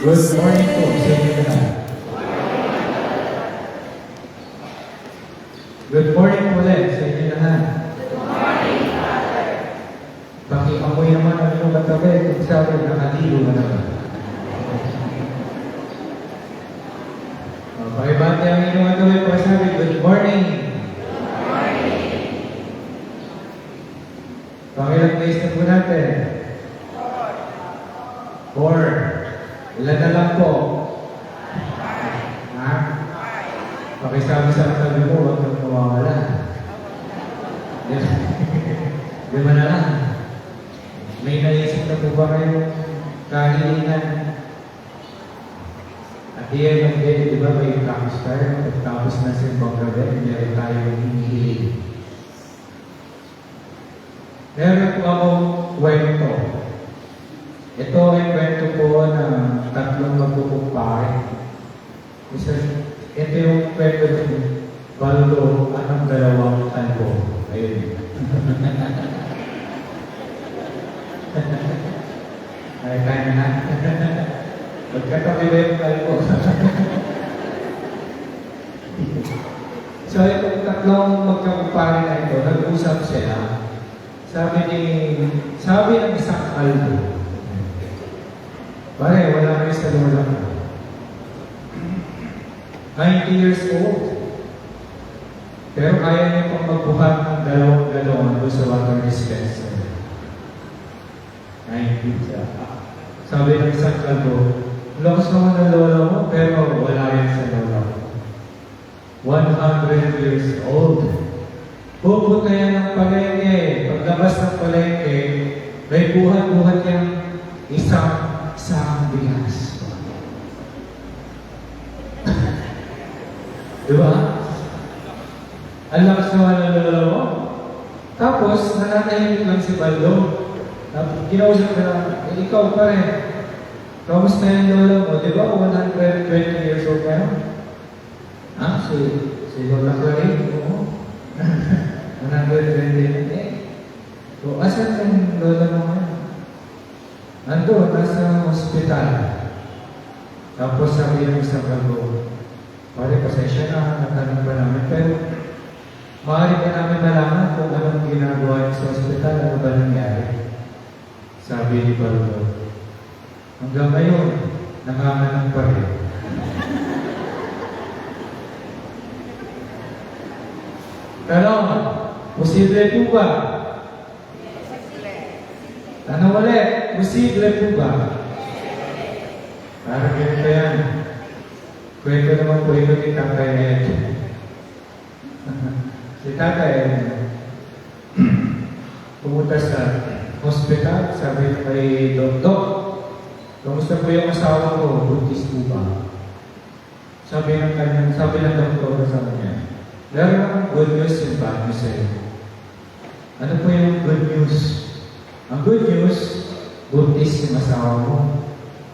Good morning po sa inyo lahat. Good morning po ulit sa inyo lahat. Pakiamoy naman ang inyong katabi kung sabi nakaligo na naman. Pakibati ang inyong katabi kung sabi good morning. Pakilang days na po natin. 4. Ilan na lang po? Ha? Pakisabi sa katabi mo, huwag kang mawawala. Di ba na lang? May naisip na po ba kayong kahilingan? At the end of the day, di ba may tapos tayo? Tapos na simbang gabi, meron tayong hinihiling. Meron po akong kwento. Ito ay kwento po na tatlong magkukumpare. Ito yung kwento ng Baldo at ang dalawang talbo. Ayun. Ay, kaya na. Magkatabi ba yung talbo? So, itong tatlong magkakumpare na ito, nag-usap sila. Sabi ng isang kalbo, pare, wala kayo sa lola ko. 90 years old. Pero kaya niya pang magbuhat ng dalawang doon sa water dispenser. 90 siya. Sabi ng isang kalbo, lakas naman ng lola mo, pero wala yan sa lola ko. 100 years old. Pupunta yan ng palengke. Paglabas ng palengke, may buhat-buhat yung isang bigas. Diba? Ang lakas naman ng lola mo. Tapos, nanatahimik lang si Baldo. Kinausap ka lang, ikaw pa rin. Kamusta yung lola mo? Diba 120 years old ka? Ha? Si Lola Clarín? Oo. 120 So, asan yung lola mo ngayon? Nandun, nasa hospital. Tapos sabi ng isang kalbo, pare, pasensya na, natanong pa namin, pero maaari ka namin malaman kung anong ginagawa niyo sa hospital, ano ba nangyari? Sabi ni Baldo, hanggang ngayon, nanganganak pa rin. Tanong, posible po ba? Tanong ulit, posible po ba? Parang ganito yan. Kwento naman po ito ni Tatay Ed. Si Tatay Ed, pumunta sa hospital, sabi kay Dok, kamusta po yung asawa ko? Buntis po ba? Sabi ng doktor sa kanya, meron akong good news and bad news sa'yo. Ano po yung good news? Ang good news, buntis yung asawa mo.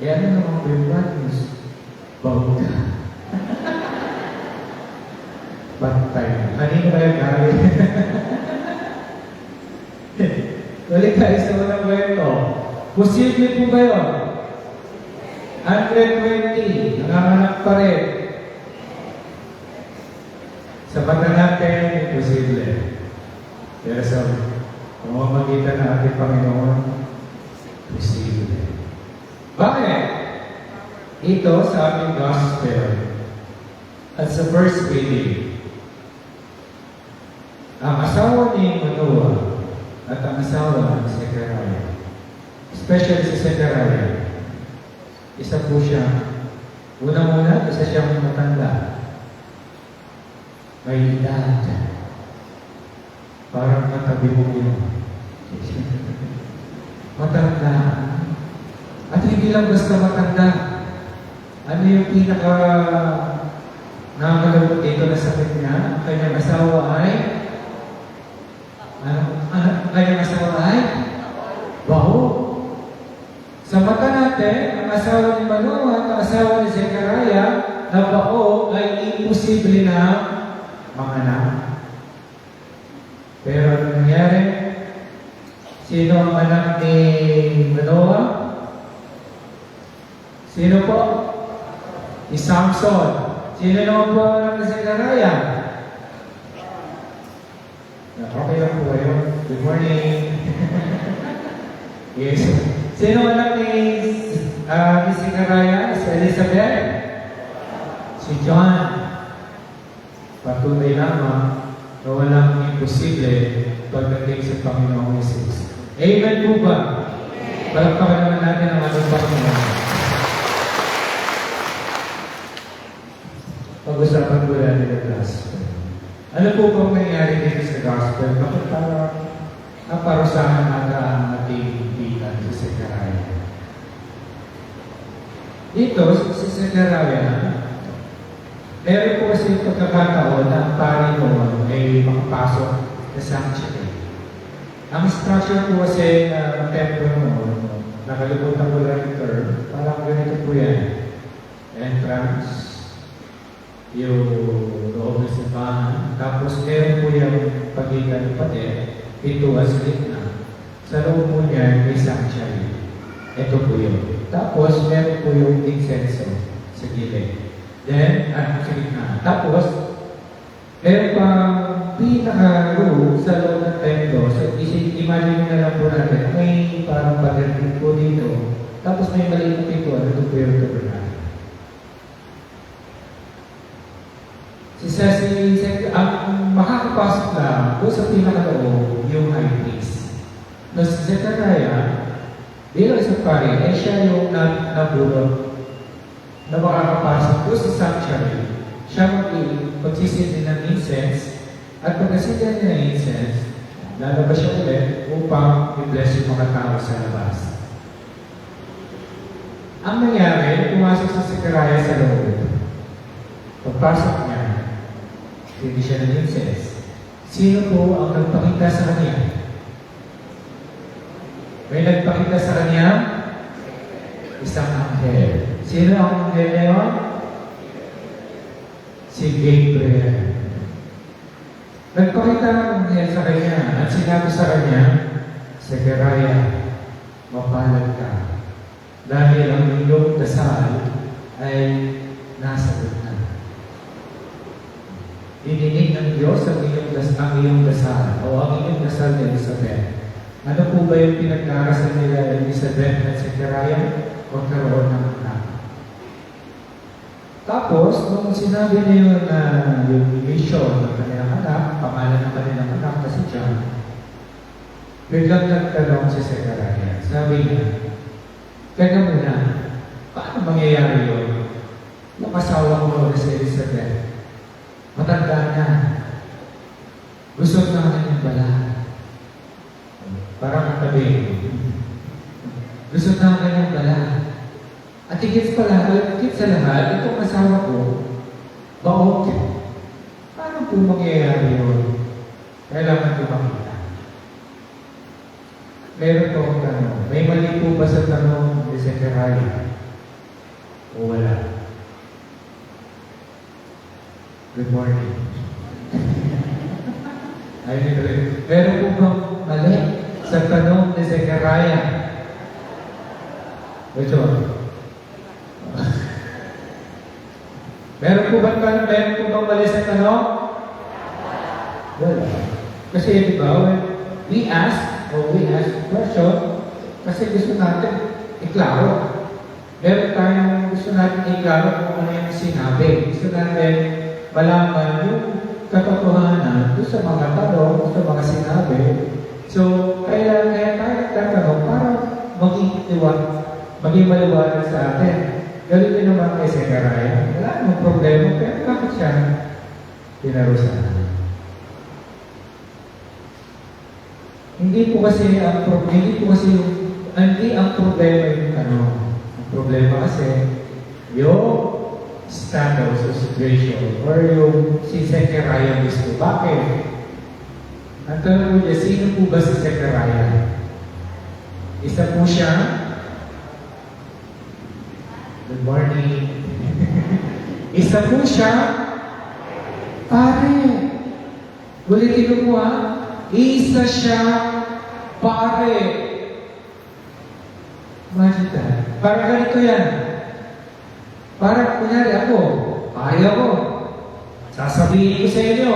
Eh ano naman po yung bad news? Bawag ka. Patay. Kanino ba yung gawin? Balik tayo sa unang kwento. Posible po ba yun? 120. Nanganganak pa rin. Sa mata natin, imposible. Pero sa pamamagitan ng ating Panginoon, posible. Bakit? Ito sa ating gospel at sa first reading, ang asawa ni Manoah at ang asawa ni Zechariah, especially si Zechariah, isa po siya, una-una, isa siyang matanda. May edad. Parang matabi mo yun. Matanda. At hindi lang basta matanda. Ano yung pinaka nakakalabot dito na sakit niya? Ang kanyang asawa ay baho. Sa mata natin, ang asawa ni Manoah at ang asawa ni Zechariah na baho ay imposible na manganak. Pero ano nangyari? Sino ang anak ni Manoah? Sino po? Si Samson. Sino naman po ang Zechariah? Okay lang po kayo. Good morning. Yes. Sino anak ni Zechariah? Si Elizabeth? Si John. Patuloy lamang na walang imposible pagdating sa Panginoong Jesus. Amen po ba? Palakpakan naman natin ang ating Panginoon. Pag-usapan po natin ang gospel. Ano po bang nangyari dito sa gospel? Bakit parang naparusahan natin ang ating bilan sa Zechariah? Dito, sa Zechariah, meron po kasi pagkakataon na ang pari noon ay makapasok sa sanctuary. Ang structure po kasi ng templo noon, nakalimutan ko lang yung term, parang ganito po yan. Entrance, yung loob ng simbahan, tapos meron po yung pagitan ng pader, pintuan sa gitna. Sa loob po niya may sanctuary. Ito po yun. Tapos meron po yung incenso sa gilid. Then, sa gitna. Tapos, meron pang pinaka-room sa loob ng templo. So, imagine na lang po natin, may parang pader po dito. Tapos may maliit na pintuan, ito po yung tabernacle. Ang makakapasok na doon sa pinaka-loob, yung high priest. No, si Zechariah, bilang isang pari, ay siya yung nabulot na makakapasok doon sa sanctuary. Siya magsisindi ng incense, at pagkasindi niya ng incense, lalabas siya ulit upang i-bless yung mga tao sa labas. Ang nangyari, pumasok sa Zechariah sa loob. Pagpasok niya, hindi siya ng incense. Sino po ang nagpakita sa kanya? May nagpakita sa kanya? Isang anghel. Sino ang anghel na yun? Si Gabriel. Nagpakita ng anghel sa kanya at sinabi sa kanya, Zechariah, mapalad ka. Dahil ang iyong dasal ay nasagot na. Dininig ng Diyos ang iyong dasal o ang iyong dasal ni Elizabeth. Ano po ba yung pinagdarasal nila Elizabeth at Zechariah? Magkaroon ng anak. Tapos, nung sinabi niyo na yung mission ng kanilang anak, pangalan ng kanilang anak kasi John, biglang nagtanong si Zechariah. Sabi niya, teka muna, paano mangyayari yun? Yung asawa mo na si Elizabeth, matanda na. Gusto na kanyang bala. Parang katabi. Gusto na kanyang bala. At higit sa lahat, itong asawa ko, baok. Paano po mangyayari yun? Kailangan ko makita. Meron po akong tanong. May mali po ba sa tanong ni Zechariah? O wala? Good morning. Ayun ito rin. Meron po bang mali sa tanong ni Zechariah? Which one? Meron po bang mali sa tanong? Wala. Kasi di ba, when we ask question, kasi gusto natin iklaro. Meron tayong gusto natin iklaro kung ano yung sinabi. Gusto natin malaman yung katotohanan doon sa mga tanong, sa mga sinabi. So, kaya tayo nagtatanong para maging maliwanag sa atin. Galing din naman kay Zechariah. Wala namang problema, pero bakit siya pinarusahan? Hindi ang problema yung tanong. Ang problema kasi yung status o situation or yung si Zechariah mismo. Bakit? Ang tanong mo niya, sino po ba si Zechariah? Isa po siya. Good morning. Isa po siya. Pare. Ulitin mo isa siya. Pare. Imagine that. Parang ganito yan. Parang kunyari ako, kaya ko. Sasabihin ko sa inyo,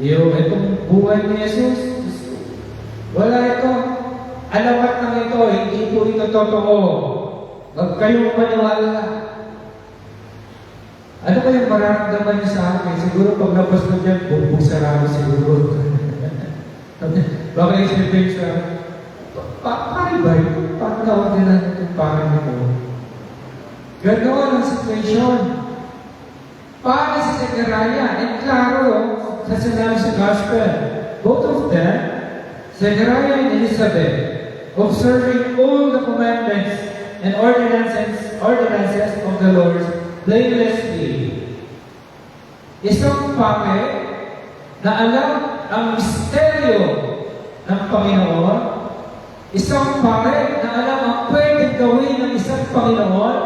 itong buhay ni Jesus, wala ito. Alamat ng ito, hindi po ito totoo. Huwag kayong maniwala. Ano kayong mararamdaman niyo sa akin? Siguro paglabas ko dyan, bubusarado siguro. Baka isipin siya, paano ba yun? Paano nawagan na itong parang ito? Ganoon ang sitwasyon. Paano si Zechariah? And klaro, sa sinabi sa Gospel, both of them, Zechariah and Elizabeth, observing all the commandments and ordinances of the Lord blamelessly. Isang pake na alam ang misteryo ng Panginoon, isang pare na alam ang pwedeng gawin ng isang Panginoon,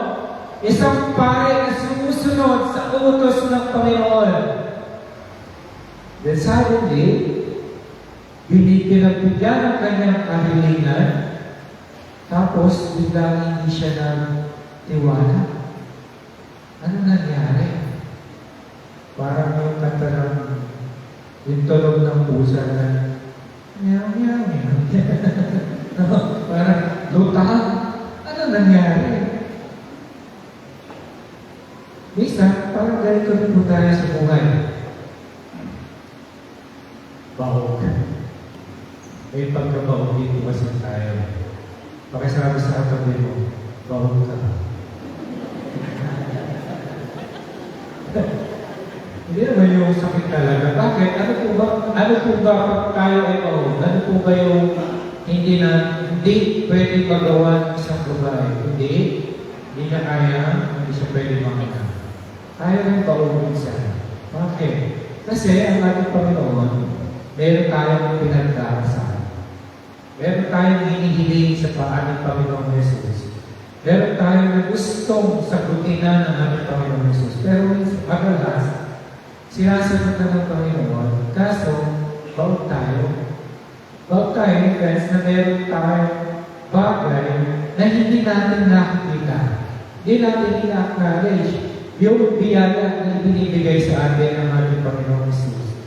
isang pare na sumusunod sa utos ng Panginoon. Then suddenly, pinagbigyan ng kanyang kahilingan, tapos biglang hindi siya nagtiwala. Ano nangyari? Parang yung kanta ng yung tunog ng pusa na meow, meow, meow. Parang lutang. Ano nangyari? Minsan, parang ganito rin po tayo sa buhay. Bahog. May pagkabahog dito kasi tayo. Pakisabi sa katabi mo, bahog ka. Hindi naman yung sakit talaga. Bakit? Ano po ba tayo ay bahog? Ano po ba yung hindi pwede magawa ng isang babae? Hindi niya kaya, hindi siya pwede makita. Kaya rin bahog minsan. Bakit? Kasi ang ating Panginoon, meron tayong pinagdarasal. Meron tayong hinihiling sa ating Panginoon Jesus. Meron tayong gustong sagutin na ng ating Panginoon Jesus. Pero madalas, sinasagot na ng Panginoon, kaso, bawag tayo. Bawag tayo, friends, na meron tayong bagay na hindi natin nakikita. Hindi natin ina-acknowledge yung biyaya na binibigay sa atin ng ating Panginoon Jesus.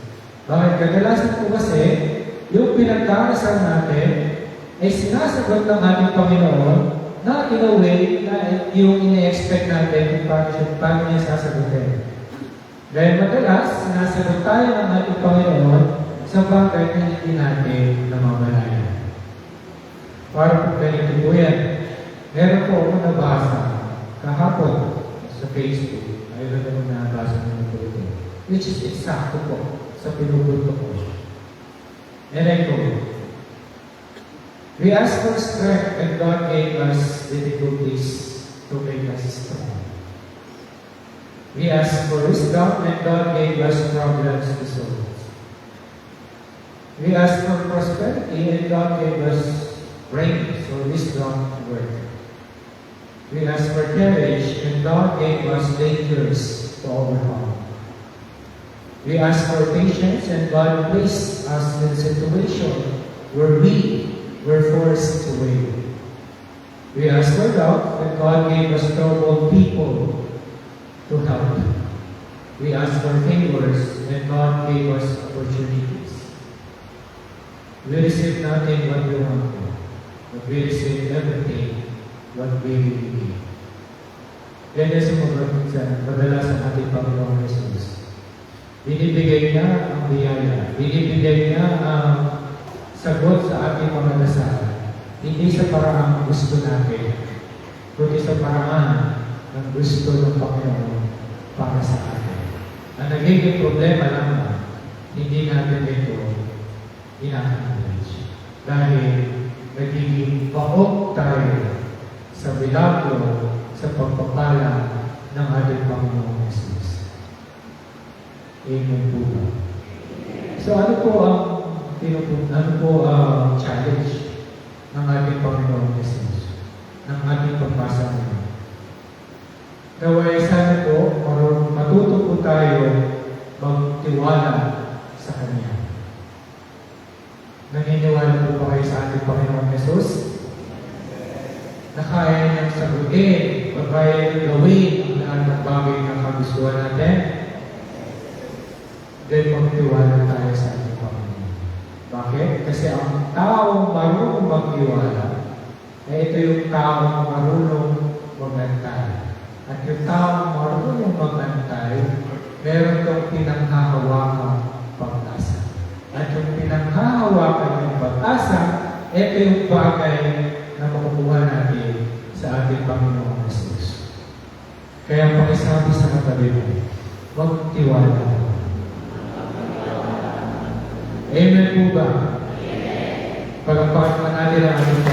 Bakit? Kadalasan po kasi, yung pinagdarasal natin ay sinasagot ng ating Panginoon na in a way na yung ina-expect natin kung paano niya sasagutin. Dahil madalas, sinasagot tayo ng ating Panginoon sa bagay na hindi natin namamalayan. Para po ganito po yan. Meron po ako nabasa kahapon sa Facebook. Ayun na naman nabasa naman po ito. Which is exacto po sa pinupunto ko. And I quote, "We ask for strength and God gave us difficulties to make us strong. We ask for wisdom and God gave us problems to solve. We ask for prosperity and God gave us brains or wisdom to work. We ask for courage and God gave us dangers to overcome. We ask for patience and God placed us in a situation where we were forced to wait. We ask for love and God gave us troubled people to help. We ask for favors and God gave us opportunities. We receive nothing what we want, but we receive everything what we need." Yan yung sumagot sa madalas sa ating Panginoon Jesus. Binibigay niya ang biyaya. Binibigay niya ang sagot sa ating mga dasal. Hindi sa paraan gusto natin, kundi sa paraan ng gusto ng Panginoon para sa atin. Ang nagiging problema naman, hindi natin ito ina-acknowledge. Dahil nagiging baog tayo sa milagro, sa pagpapala ng ating Panginoon Jesus. Amen po ba? So ano po ang challenge ng ating Panginoon Jesus, ng ating pagbasa ngayon? Kaya sana po, matuto po tayo magtiwala sa Kanya. Naniniwala po ba kayo sa ating Panginoon Jesus? na kaya niyang sagutin o kaya niyang gawin ang lahat ng bagay na kagustuhan natin, then magtiwala tayo sa ating Panginoon. Bakit? Kasi ang taong marunong magtiwala, ito yung taong marunong magantay. At yung taong marunong magantay, meron itong pinanghahawakang pag-asa. At yung pinanghahawakan yung pag-asa, ito yung bagay na makukuha natin sa ating Panginoong Jesus. Kaya pakisabi sa katabi mo, magtiwala. Amen po ba? Pagpapakan natin ang ating